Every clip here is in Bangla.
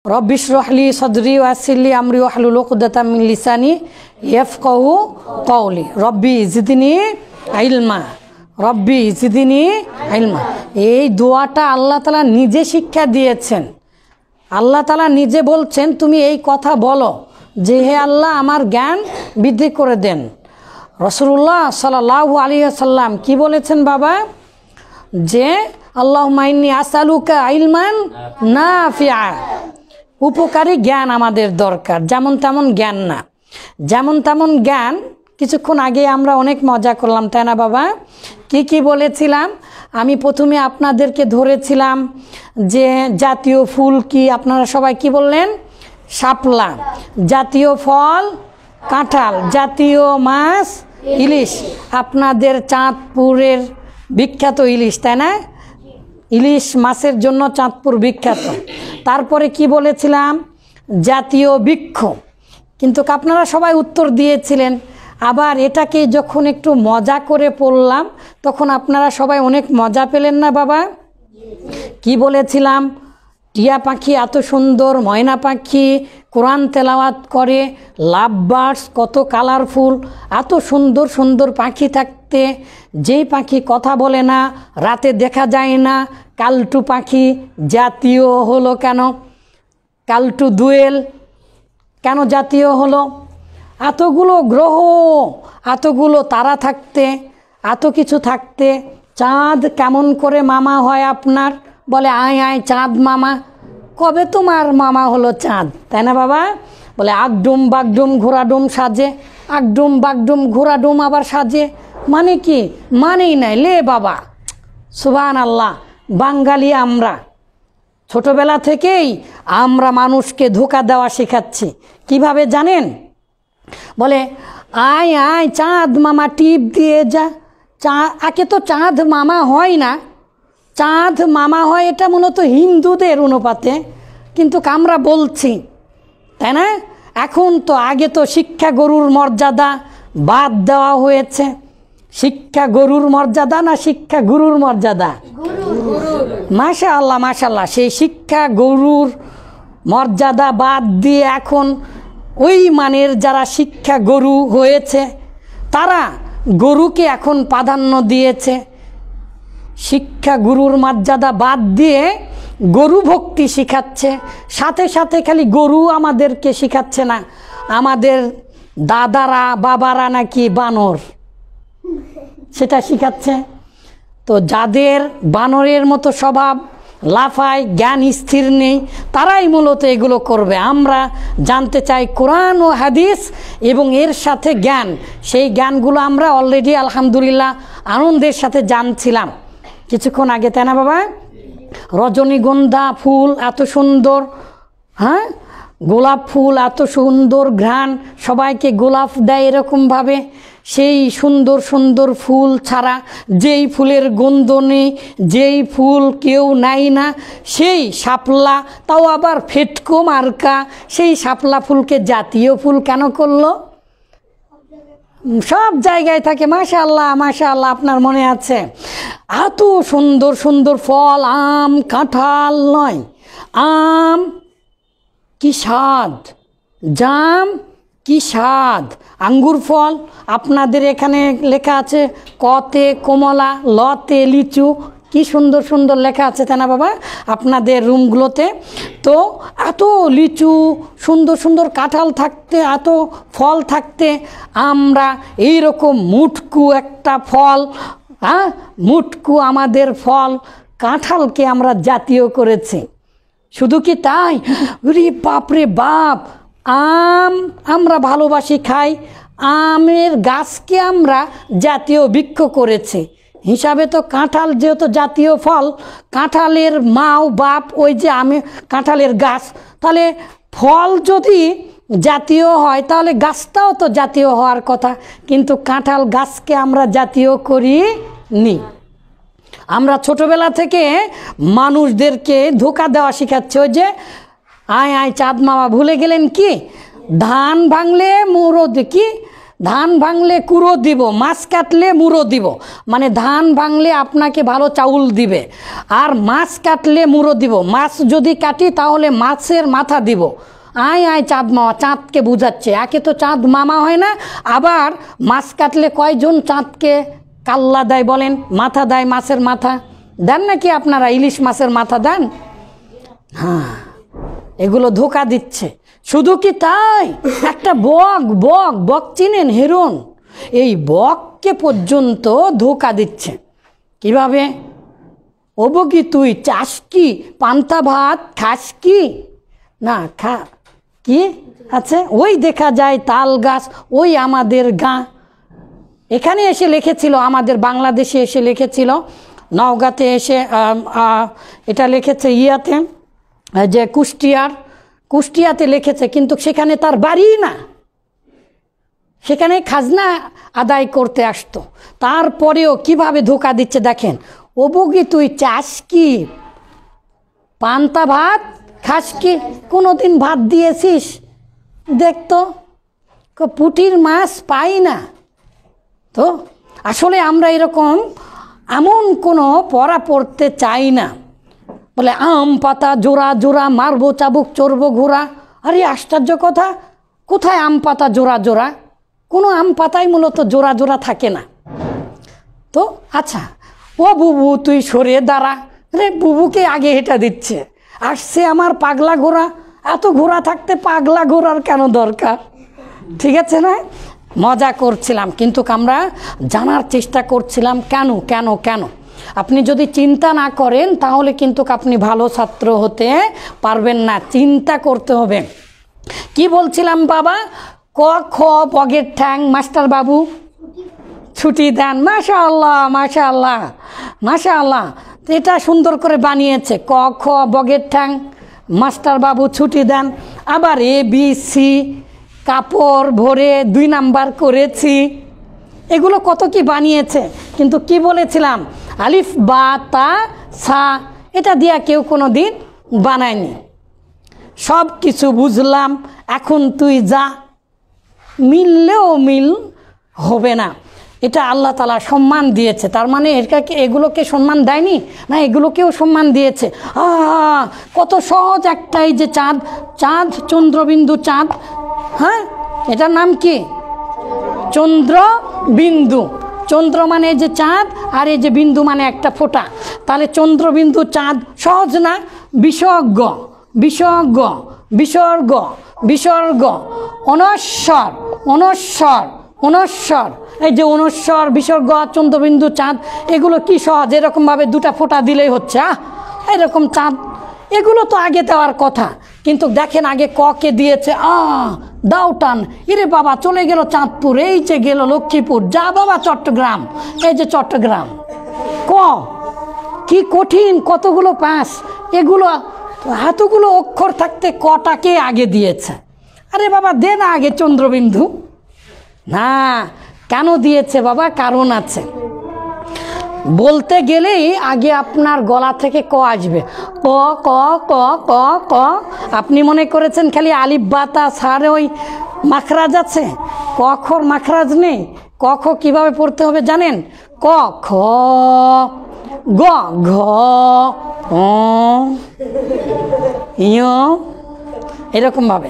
रब्बि इश्रह ली सदरी वयस्सिर ली अमरी वाहलुल उक़दतम मिन लिसानी यफ़क़हू क़ौली रब्बी ज़िदनी इल्मा रब्बी ज़िदनी इल्मा। এই দোয়াটা আল্লাহ তাআলা নিজে শিক্ষা দিয়েছেন। আল্লাহ তাআলা নিজে বলছেন তুমি এই কথা বলো যে হে আল্লাহ আমার জ্ঞান বৃদ্ধি করে দেন। রাসূলুল্লাহ সাল্লাল্লাহু আলাইহি ওয়াসাল্লাম কি বলেছেন বাবা, যে আল্লাহুম্মা ইন্নী আসআলুকা ইলমান নাফিআ, উপকারী জ্ঞান আমাদের দরকার, যেমন তেমন জ্ঞান না। যেমন তেমন জ্ঞান কিছুক্ষণ আগে আমরা অনেক মজা করলাম, তাই না বাবা? কি বলেছিলাম? আমি প্রথমে আপনাদেরকে ধরেছিলাম যে জাতীয় ফুল কি, আপনারা সবাই কি বললেন? শাপলা। জাতীয় ফল কাঁঠাল, জাতীয় মাছ ইলিশ। আপনাদের চাঁদপুরের বিখ্যাত ইলিশ, তাই না? ইলিশ মাছের জন্য চাঁদপুর বিখ্যাত। তারপরে কি বলেছিলাম? জাতীয় বৃক্ষ। কিন্তু আপনারা সবাই উত্তর দিয়েছিলেন। আবার এটাকে যখন একটু মজা করে পড়লাম তখন আপনারা সবাই অনেক মজা পেলেন না বাবা? কি বলেছিলাম? টিয়া পাখি এত সুন্দর, ময়না পাখি কোরআন তেলাওয়াত করে, লাভ বার্ডস কত কালারফুল, এত সুন্দর সুন্দর পাখি থাকতে যেই পাখি কথা বলে না, রাতে দেখা যায় না, কালটু পাখি জাতীয় হলো কেন? কালটু দোয়েল কেন জাতীয় হলো? এতগুলো গ্রহ, এতগুলো তারা থাকতে, এত কিছু থাকতে চাঁদ কেমন করে মামা হয় আপনার? বলে আয় আয় চাঁদ মামা। কবে তোমার মামা হলো চাঁদ, তাই না বাবা? বলে আগডুম বাগডুম ঘোড়াডুম সাজে, আগডুম বাগডুম ঘোড়াডুম আবার সাজে, মানে কি? মানেই নাই লে বাবা। সুবহানাল্লাহ। বাঙালি আমরা ছোটবেলা থেকেই আমরা মানুষকে ধোঁকা দেওয়া শেখাচ্ছি। কিভাবে জানেন? বলে আয় আয় চাঁদ মামা টিপ দিয়ে যা। আগে তো চাঁদ মামা হয় না, চাঁদ মামা হয় এটা মূলত হিন্দুদের অনুপাতে, কিন্তু আমরা বলছি, তাই না? এখন তো আগে তো শিক্ষা গরুর মর্যাদা বাদ দেওয়া হয়েছে। শিক্ষা গরুর মর্যাদা না শিক্ষা গুরুর মর্যাদা? মাশাআল্লাহ মাশাআল্লাহ। সেই শিক্ষা গরুর মর্যাদা বাদ দিয়ে এখন ওই মানের যারা শিক্ষা গরু হয়েছে তারা গরুকে এখন প্রাধান্য দিয়েছে। শিক্ষা গুরুর মর্যাদা বাদ দিয়ে গরু ভক্তি শিখাচ্ছে। সাথে সাথে খালি গরু আমাদেরকে শিখাচ্ছে না, আমাদের দাদারা বাবারা নাকি বানর, সেটা শিখাচ্ছে। তো যাদের বানরের মতো স্বভাব, লাফায়, জ্ঞান স্থির নেই, তারাই মূলত এগুলো করবে। আমরা জানতে চাই কোরআন ও হাদিস এবং এর সাথে জ্ঞান। সেই জ্ঞানগুলো আমরা অলরেডি আলহামদুলিল্লাহ আনন্দের সাথে জানছিলাম কিছুক্ষণ আগে, তাই না বাবা? রজনীগন্ধা ফুল এত সুন্দর, হ্যাঁ, গোলাপ ফুল এত সুন্দর ঘ্রাণ, সবাইকে গোলাপ দেয় এরকমভাবে। সেই সুন্দর সুন্দর ফুল ছাড়া, যেই ফুলের গন্ধ নেই, যেই ফুল কেউ নেয় না, সেই শাপলা, তাও আবার ফেটকো মার্কা, সেই শাপলা ফুলকে জাতীয় ফুল কেন করলো? সব জায়গায় থাকে। মাশাআল্লাহ মাশাআল্লাহ। আপনার মনে আছে এত সুন্দর সুন্দর ফল, আম কাঁঠাল নয়, আম কি স্বাদ, জাম কি স্বাদ, আঙ্গুর ফল আপনাদের এখানে লেখা আছে কতে কমলা, লতে লিচু, কি সুন্দর সুন্দর লেখা আছে, তাই না বাবা আপনাদের রুমগুলোতে? তো এত লিচু, সুন্দর সুন্দর কাঁঠাল থাকতে, এত ফল থাকতে আমরা এইরকম মুটকু একটা ফল, হ্যাঁ, মুটকু আমাদের ফল কাঁঠালকে আমরা জাতীয় করেছি। শুধু কি তাই? রে বাপরে বাপ, আম আমরা ভালোবাসি খাই, আমের গাছকে আমরা জাতীয় বৃক্ষ করেছি। হিসাবে তো কাঁঠাল যেহেতু জাতীয় ফল, কাঁঠালের মাও বাপ ওই যে কাঁঠালের গাছ, তাহলে ফল যদি জাতীয় হয় তাহলে গাছটাও তো জাতীয় হওয়ার কথা, কিন্তু কাঁঠাল গাছকে আমরা জাতীয় করিনি। আমরা ছোটবেলা থেকে মানুষদেরকে ধোঁকা দেওয়া শেখাচ্ছে। ওই যে আয় আয় চাঁদ মামা, ভুলে গেলেন কি? ধান ভাঙলে মুরদ কি ধান ভাঙলে কুড়ো দিব, মাছ কাটলে মুড়ো দিব। মানে ধান ভাঙলে আপনাকে ভালো চাউল দিবে, আর মাছ কাটলে মুড়ো দিব। মাছ যদি কাটি তাহলে মাছের মাথা দিব। আয় আয় চাঁদ মামা, চাঁদকে বুঝাচ্ছে। একে তো চাঁদ মামা হয় না, আবার মাছ কাটলে কয়জন চাঁদকে কাল্লা দেয় বলেন, মাথা দেয়, মাছের মাথা দেন নাকি আপনারা? ইলিশ মাছের মাথা দেন? হ্যাঁ, এগুলো ধোকা দিচ্ছে। শুধু কি তাই, একটা বক বক বক চিনেন, হিরণ, এই বককে পর্যন্ত ধোকা দিচ্ছে। কিভাবে? ও বকি তুই চাস কি, পান্তা ভাত খাস কি? না খা কি আছে, ওই দেখা যায় তাল গাছ, ওই আমাদের গাঁ। এখানে এসে লিখেছিল, আমাদের বাংলাদেশে এসে লিখেছিল, নওগাঁতে এসে এটা লিখেছে ইয়াতে, যে কুষ্টিয়াতে লিখেছে, কিন্তু সেখানে তার বাড়ি না, সেখানে খাজনা আদায় করতে আসতো। তারপরেও কিভাবে ধোকা দিচ্ছে দেখেন। ও বগি তুই চাস কি, পান্তা ভাত খাস কি? কোনোদিন ভাত দিয়েছিস? দেখতো পুঁটির মাছ পাই না তো। আসলে আমরা এরকম এমন কোনো পড়া পড়তে চাই না। বলে আম পাতা জোড়া জোড়া, মারবো চাবুক চড়বো ঘোড়া। আরে আশ্চর্য কথা, কোথায় আম পাতা জোড়া জোড়া? কোনো আম পাতাই মূলত জোড়া জোড়া থাকে না তো। আচ্ছা, ও বুবু তুই সরে দাঁড়া। রে বুবুকে আগে হেঁটে দিচ্ছে, আসছে আমার পাগলা ঘোড়া। এত ঘোড়া থাকতে পাগলা ঘোড়ার কেন দরকার? ঠিক আছে না? মজা করছিলাম, কিন্তু আমরা জানার চেষ্টা করছিলাম কেন কেন কেন। আপনি যদি চিন্তা না করেন তাহলে কিন্তু আপনি ভালো ছাত্র হতে পারবেন না। চিন্তা করতে হবে। কি বলছিলাম বাবা? ক খ বগের ঠ্যাং, মাস্টার বাবু ছুটি দেন। মাশাআল্লাহ মাশাআল্লাহ মাশাআল্লাহ, এটা সুন্দর করে বানিয়েছে। ক খ বগের ঠ্যাং, মাস্টার বাবু ছুটি দেন। আবার এ বি সি, কাপড় ভরে 2 নাম্বার করেছি। এগুলো কত কি বানিয়েছে, কিন্তু কি বলেছিলাম? আলিফ বা তা সা, এটা দিয়া কেউ কোনো দিন বানায়নি। সব কিছু বুঝলাম, এখন তুই যা। মিললেও মিল হবে না। এটা আল্লাহ তাআলা সম্মান দিয়েছে, তার মানে এগুলোকে সম্মান দেয়নি না, এগুলোকেও সম্মান দিয়েছে। কত সহজ একটাই যে চাঁদ, চাঁদ চন্দ্রবিন্দু চাঁদ। হ্যাঁ, এটার নাম কি? চন্দ্রবিন্দু। চন্দ্র মানে যে চাঁদ, আর এই যে বিন্দু মানে একটা ফোঁটা, তাহলে চন্দ্রবিন্দু চাঁদ। সহজ না? বিসর্গ বিসর্গ বিসর্গ বিসর্গ, অনস্বর অনস্বর অনস্বর, এই যে অনস্বর বিসর্গ চন্দ্রবিন্দু চাঁদ, এগুলো কি সহজ? এরকমভাবে 2টা ফোঁটা দিলেই হচ্ছে। এরকম চাঁদ, এগুলো তো আগে দেওয়ার কথা, কিন্তু দেখেন আগে ককে দিয়েছে দাও টান। ইরে বাবা চলে গেল চাঁদপুর, এই যে গেল লক্ষ্মীপুর, যা বাবা চট্টগ্রাম, এই যে চট্টগ্রাম। ক কি কঠিন, কতগুলো পাস, এগুলো এতগুলো অক্ষর থাকতে কটাকে আগে দিয়েছে। আরে বাবা দে না আগে চন্দ্রবিন্দু। না, কেন দিয়েছে বাবা? কারণ আছে। বলতে গেলেই আগে আপনার গলা থেকে ক আসবে। ক ক ক ক ক। আপনি মনে করেছেন খালি আলিফ বা তা সারে ওই মাখরাজ আছে? ক খর মাখরাজ নেই। ক খ কীভাবে পড়তে হবে জানেন? ক খ গ ঘ এরকমভাবে।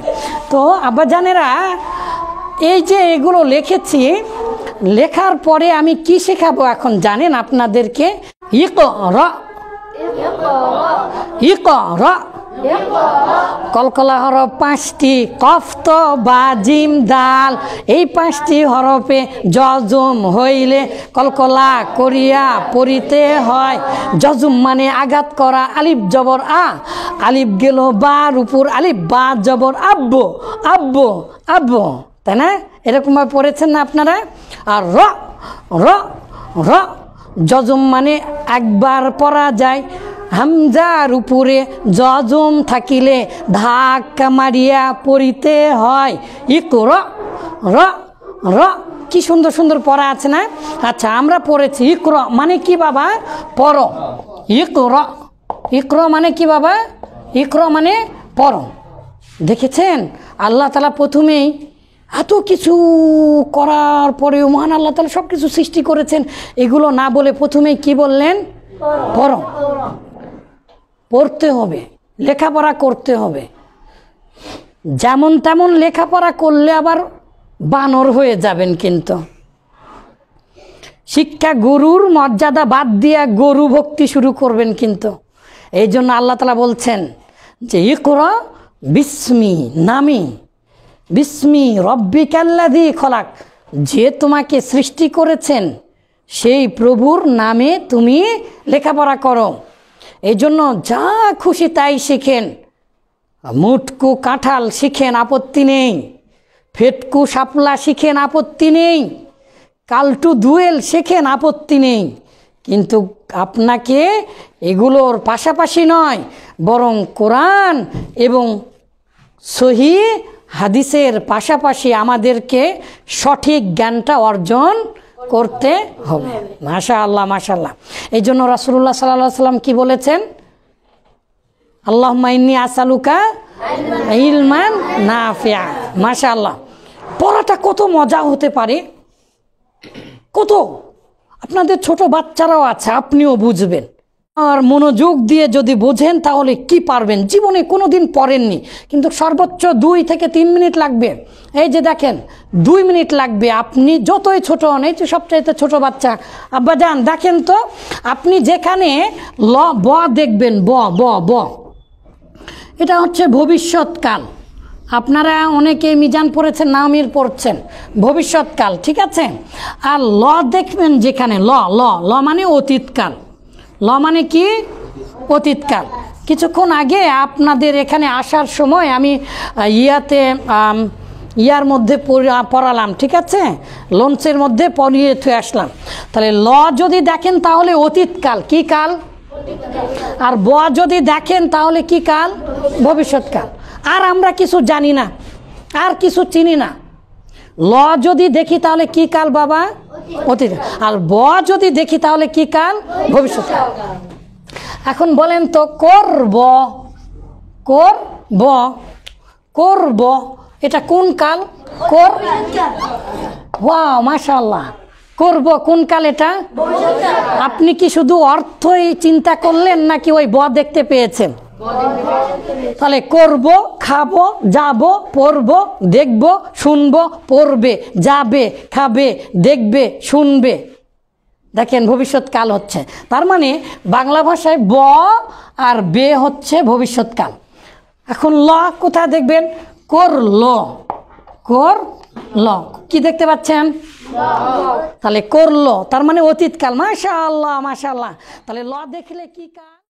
তো আব্বাজানেরা, এই যে এগুলো লিখেছি, লেখার পরে আমি কি শেখাবো এখন জানেন আপনাদেরকে? ইকরা ইকরা। কলকলা হরফ 5টি, কফ তো বা জিম দাল, এই 5টি হরফে জজম হইলে কলকলা করিয়া পড়িতে হয়। জজম মানে আঘাত করা। আলিফ জবর আ, আলিফ গেল বার উপর, আলিফ বা জবর আব্বু আব্বু আব্বু, তাই না? এরকমভাবে পড়েছেন না আপনারা? আর র র র, জজম মানে একবার পড়া যায়। হামজার উপরে জজম থাকিলে ধাক্কা মারিয়া পড়িতে হয়। ইকরা র র, কি সুন্দর সুন্দর পড়া আছে না? আচ্ছা, আমরা পড়েছি ইকরা মানে কি বাবা? পড়ো। ইকরা ইকরা মানে কি বাবা? ইকরা মানে পড়ো। দেখেছেন আল্লাহ তাআলা প্রথমেই এত কিছু করার পরেও মহান আল্লাহ তাআলা সব কিছু সৃষ্টি করেছেন, এগুলো না বলে প্রথমেই কি বললেন? পড়ো, পড়তে হবে, লেখাপড়া করতে হবে। যেমন তেমন লেখাপড়া করলে আবার বানর হয়ে যাবেন। কিন্তু শিক্ষা গুরুর মর্যাদা বাদ দিয়া গরু ভক্তি শুরু করবেন। কিন্তু এই জন্য আল্লাহ তাআলা বলছেন যে ইকরা বিস্মি নামি বিস্মি রব্বিকাল্লাযী খলাক, যে তোমাকে সৃষ্টি করেছেন সেই প্রভুর নামে তুমি লেখাপড়া করো। এই জন্য যা খুশি তাই শিখেন, মুটকু কাঁঠাল শিখেন, আপত্তি নেই। ফেটকু শাপলা শিখেন, আপত্তি নেই। কালটু দুয়েল শেখেন, আপত্তি নেই। কিন্তু আপনাকে এগুলোর পাশাপাশি নয়, বরং কোরআন এবং সহি হাদিসের পাশাপাশি আমাদেরকে সঠিক জ্ঞানটা অর্জন করতে হবে। মাশাআল্লাহ, মাশাআল্লাহ। এই জন্য রাসূলুল্লাহ সাল্লাল্লাহু আলাইহি ওয়াসাল্লাম কি বলেছেন? আল্লাহুম্মা ইন্নী আসআলুকা ইলমান নাফিআ। মাশাআল্লাহ, পড়াটা কত মজা হতে পারে, কত। আপনাদের ছোট বাচ্চারাও আছে, আপনিও বুঝবেন। আর মনোযোগ দিয়ে যদি বোঝেন তাহলে কি পারবেন। জীবনে কোনো দিন পড়েননি, কিন্তু সর্বোচ্চ 2 থেকে 3 মিনিট লাগবে। এই যে দেখেন 2 মিনিট লাগবে। আপনি যতই ছোট হন, এই যে সবচাইতে ছোট বাচ্চা, আব্বা যান দেখেন তো, আপনি যেখানে ল ব দেখবেন, ব ব ব, এটা হচ্ছে ভবিষ্যৎকাল। আপনারা অনেকে মিজান পড়েছেন, নামির পড়ছেন, ভবিষ্যৎকাল, ঠিক আছে। আর ল দেখবেন যেখানে ল ল ল মানে অতীতকাল। ল মানে কি? অতীতকাল। কিছুক্ষণ আগে আপনাদের এখানে আসার সময় আমি ইয়ার মধ্যে পড়ালাম, ঠিক আছে, লঞ্চের মধ্যে পড়িয়ে থুয়ে আসলাম। তাহলে ল যদি দেখেন তাহলে অতীতকাল, কি কাল? আর ব যদি দেখেন তাহলে কি কাল? ভবিষ্যৎকাল। আর আমরা কিছু জানি না, আর কিছু চিনি না। ল যদি দেখি তাহলে কি কাল বাবা? অতীত। আর ব যদি দেখি তাহলে কি কাল? ভবিষ্যৎকাল। এখন বলেন তো, করব করব করব এটা কোন কাল? ওয়াও, মাশাআল্লাহ। করব কোন কাল এটা? আপনি কি শুধু অর্থই চিন্তা করলেন নাকি ওই ব দেখতে পেয়েছেন? তাহলে করব, খাবো, যাব, পড়ব, দেখব, শুনবো, পড়বে, যাবে, খাবে, দেখবে, শুনবে। দেখেন ভবিষ্যৎকাল হচ্ছে। তার মানে বাংলা ভাষায় ব আর বে হচ্ছে ভবিষ্যৎকাল। এখন ল কোথায় দেখবেন? করল, করল, কি দেখতে পাচ্ছেন? তাহলে করলো তার মানে অতীতকাল। মাশাআল্লাহ, মাশাআল্লাহ। তাহলে ল দেখলে কি কাল?